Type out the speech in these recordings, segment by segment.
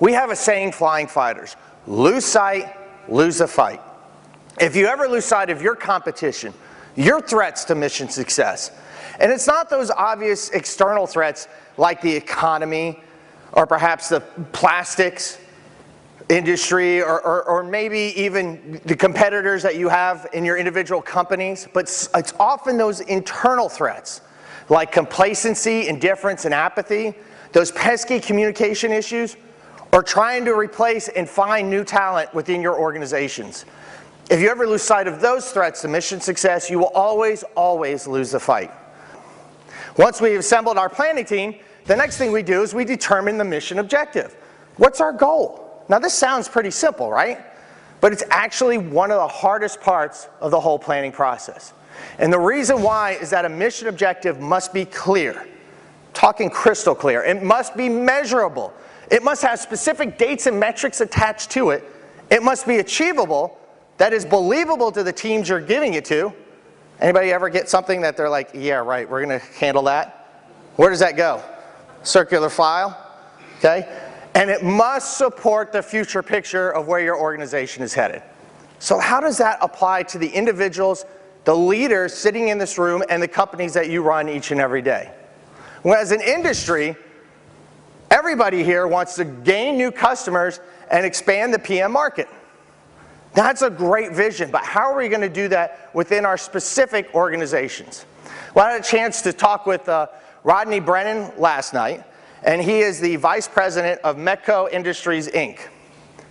We have a saying, flying fighters: lose sight, lose the fight. If you ever lose sight of your competition, your threats to mission success, and it's not those obvious external threats like the economy or perhaps the plastics industry or maybe even the competitors that you have in your individual companies, but it's often those internal threats like complacency, indifference, and apathy, those pesky communication issues, or trying to replace and find new talent within your organizations. If you ever lose sight of those threats to mission success, you will always, always lose the fight. Once we've assembled our planning team, the next thing we do is we determine the mission objective. What's our goal? Now this sounds pretty simple, right? But it's actually one of the hardest parts of the whole planning process. And the reason why is that a mission objective must be clear, talking crystal clear. It must be measurable. It must have specific dates and metrics attached to it. It must be achievable, that is believable to the teams you're giving it to. Anybody ever get something that they're like, yeah, right, we're going to handle that? Where does that go? Circular file, okay? And it must support the future picture of where your organization is headed. So how does that apply to the individuals, the leaders sitting in this room, and the companies that you run each and every day? Well, as an industry, everybody here wants to gain new customers and expand the PM market. That's a great vision, but how are we going to do that within our specific organizations? Well, I had a chance to talk with Rodney Brennan last night, and he is the Vice President of Metco Industries, Inc.,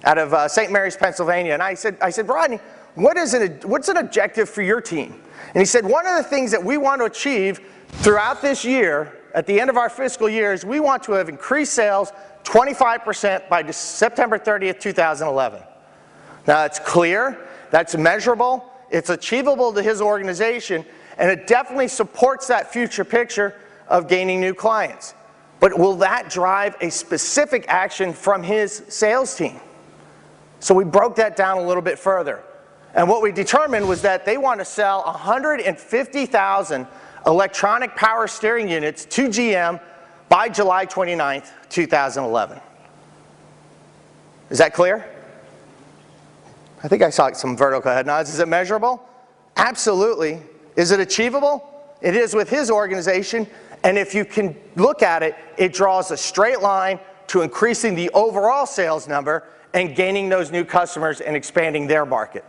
out of St. Mary's, Pennsylvania. And I said, Rodney, what's an objective for your team? And he said, one of the things that we want to achieve throughout this year, at the end of our fiscal year, is we want to have increased sales 25% by September 30th, 2011. Now, it's clear, that's measurable, it's achievable to his organization, and it definitely supports that future picture of gaining new clients. But will that drive a specific action from his sales team? So we broke that down a little bit further. And what we determined was that they want to sell 150,000 electronic power steering units to GM by July 29th, 2011. Is that clear? I think I saw some vertical head nods. Is it measurable? Absolutely. Is it achievable? It is with his organization, and if you can look at it, it draws a straight line to increasing the overall sales number and gaining those new customers and expanding their market.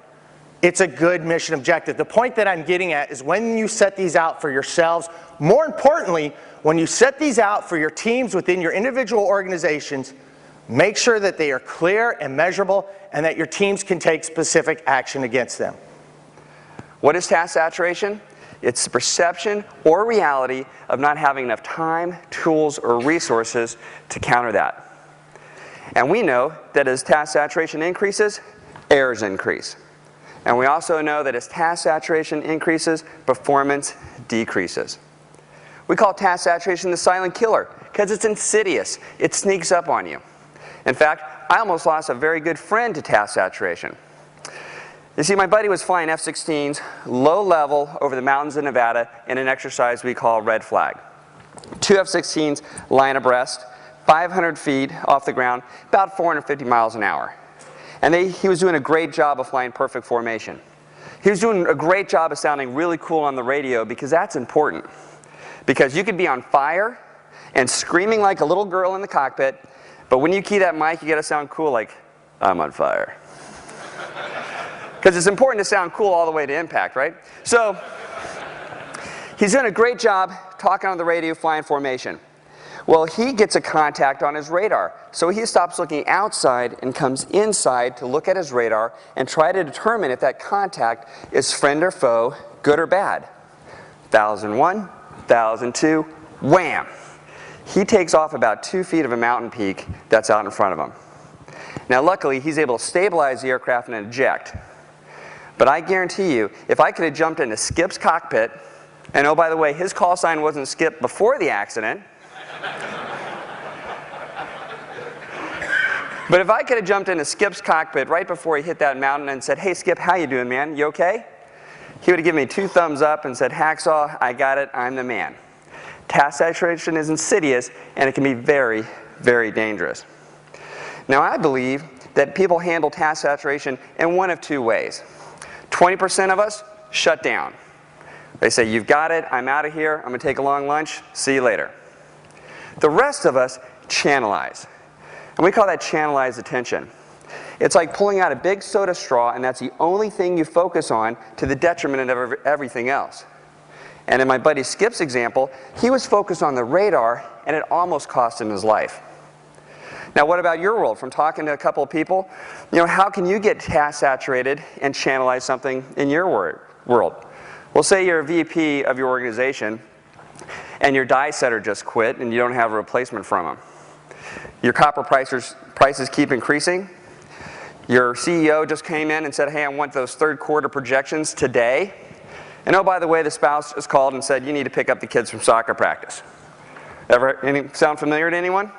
It's a good mission objective. The point that I'm getting at is when you set these out for yourselves, more importantly, when you set these out for your teams within your individual organizations, make sure that they are clear and measurable and that your teams can take specific action against them. What is task saturation? It's the perception or reality of not having enough time, tools, or resources to counter that. And we know that as task saturation increases, errors increase. And we also know that as task saturation increases, performance decreases. We call task saturation the silent killer because it's insidious. It sneaks up on you. In fact, I almost lost a very good friend to task saturation. You see, my buddy was flying F-16s, low level, over the mountains of Nevada in an exercise we call red flag. 2 F-16s lying abreast, 500 feet off the ground, about 450 miles an hour. And he was doing a great job of flying perfect formation. He was doing a great job of sounding really cool on the radio because that's important. Because you could be on fire and screaming like a little girl in the cockpit, but when you key that mic, you got to sound cool like, I'm on fire. Because it's important to sound cool all the way to impact, right? So he's doing a great job talking on the radio, flying formation. Well, he gets a contact on his radar. So he stops looking outside and comes inside to look at his radar and try to determine if that contact is friend or foe, good or bad. 1,001, 1,002, wham! He takes off about 2 feet of a mountain peak that's out in front of him. Now luckily, he's able to stabilize the aircraft and eject. But I guarantee you, if I could have jumped into Skip's cockpit, and oh by the way, his call sign wasn't Skip before the accident, but if I could have jumped into Skip's cockpit right before he hit that mountain and said, hey Skip, how you doing, man? You okay? He would have given me 2 thumbs up and said, Hacksaw, I got it, I'm the man. Task saturation is insidious, and it can be very, very dangerous. Now, I believe that people handle task saturation in one of two ways. 20% of us shut down. They say, you've got it, I'm out of here, I'm going to take a long lunch, see you later. The rest of us channelize. And we call that channelized attention. It's like pulling out a big soda straw, and that's the only thing you focus on to the detriment of everything else. And in my buddy Skip's example, he was focused on the radar, and it almost cost him his life. Now, what about your world? From talking to a couple of people, how can you get task saturated and channelize something in your world? Well, say you're a VP of your organization, and your die setter just quit, and you don't have a replacement from him. Your copper prices keep increasing. Your CEO just came in and said, hey, I want those third quarter projections today. And oh, by the way, the spouse just called and said, you need to pick up the kids from soccer practice. Sound familiar to anyone?